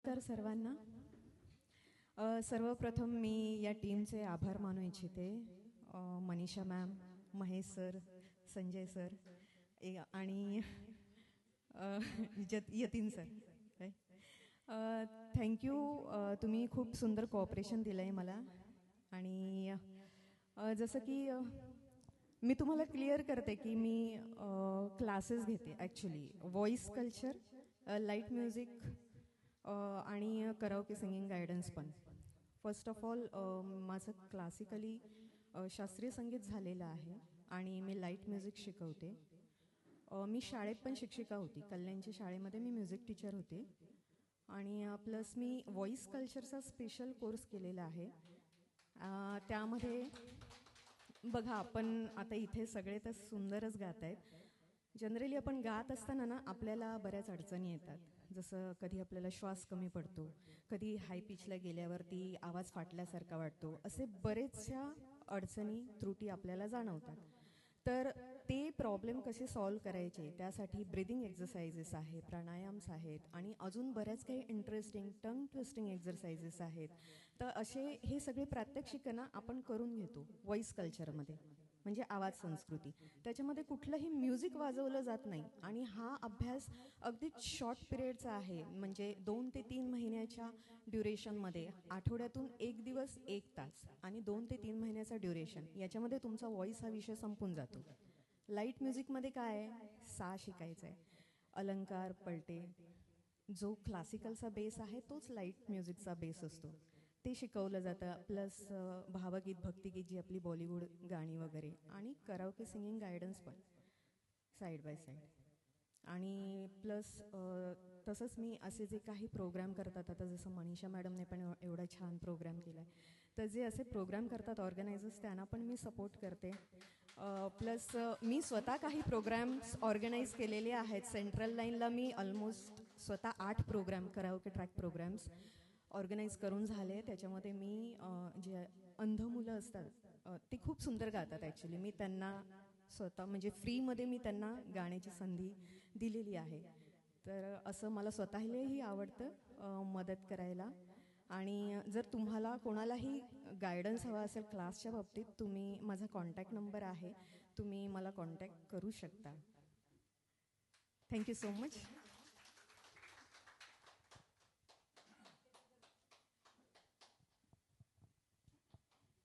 नमस्कार सर्वांना. सर्वप्रथम मी या टीमचे आभार मानू इच्छिते. Manisha ma'am, Mahesh sir, Sanjay sir आणि यतीन सर. थँक्यू. तुम्ही खूप सुंदर कोऑपरेशन दिलं आहे मला. आणि जसं की मी तुम्हाला क्लिअर करते की मी क्लासेस घेते actually voice culture, light music आणि कराओके सिंगिंग गायडन्स पण. फर्स्ट ऑफ ऑल माझं क्लासिकली शास्त्रीय संगीत झालेलं आहे आणि मी लाईट म्युझिक शिकवते. मी शाळेत पण शिक्षिका होती. कल्याणच्या शाळेमध्ये मी म्युझिक टीचर होते. आणि प्लस मी व्हॉइस कल्चरचा स्पेशल कोर्स केलेला आहे. त्यामध्ये बघा, आपण आता इथे सगळे तर सुंदरच गात आहेत. जनरली आपण गात असताना ना आपल्याला बऱ्याच अडचणी येतात. जसं कधी आपल्याला श्वास कमी पडतो, कधी हाय पिचला गेल्यावरती आवाज फाटल्यासारखा वाटतो. असे बरेचशा अडचणी, त्रुटी आपल्याला जाणवतात. तर ते प्रॉब्लेम कसे सॉल्व करायचे त्यासाठी ब्रिदिंग एक्सरसाइजेस आहे, प्राणायाम्स आहेत आणि अजून बऱ्याच काही इंटरेस्टिंग टंग ट्विस्टिंग एक्सरसाइजेस आहेत. तर असे हे सगळे प्रात्यक्षिकं आपण करून घेतो व्हॉइस कल्चरमध्ये, म्हणजे आवाज संस्कृती. त्याच्यामध्ये कुठलंही म्युझिक वाजवलं जात नाही. आणि हा अभ्यास अगदी शॉर्ट पिरियडचा आहे, म्हणजे 2 ते 3 महिन्याच्या ड्युरेशनमध्ये. आठवड्यातून 1 दिवस 1 तास आणि 2 ते 3 महिन्याचा ड्युरेशन, याच्यामध्ये तुमचा व्हॉइस हा विषय संपून जातो. लाईट म्युझिकमध्ये काय आहे, सा शिकायचं आहे, अलंकार, पलटे. जो क्लासिकलचा बेस आहे तोच लाईट म्युझिकचा बेस असतो, ते शिकवलं जातं. प्लस भावगीत, भक्तिगीत, जी आपली बॉलिवूड गाणी वगैरे, आणि कराओके सिंगिंग गायडन्स पण साईड बाय साईड. आणि प्लस तसंच मी असे जे काही प्रोग्राम करतात, आता जसं मनीषा मॅडमने पण एवढा छान प्रोग्राम केला आहे, तर जे असे प्रोग्राम करतात ऑर्गनायझर्स, त्यांना पण मी सपोर्ट करते. प्लस मी स्वतः काही प्रोग्राम्स ऑर्गनाईज केलेले आहेत. सेंट्रल लाईनला मी ऑलमोस्ट स्वतः 8 program, karaoke track programs organise करून झाले. त्याच्यामध्ये मी जे अंध मुलं असतात ते खूप सुंदर गातात ॲक्च्युली. मी त्यांना स्वतः म्हणजे फ्रीमध्ये मी त्यांना गाण्याची संधी दिलेली आहे. तर असं मला स्वतःलाही आवडतं मदत करायला. आणि जर तुम्हाला कोणालाही गायडन्स हवा असेल क्लासच्या बाबतीत, तुम्ही, माझा कॉन्टॅक्ट नंबर आहे, तुम्ही मला कॉन्टॅक्ट करू शकता. Thank you so much.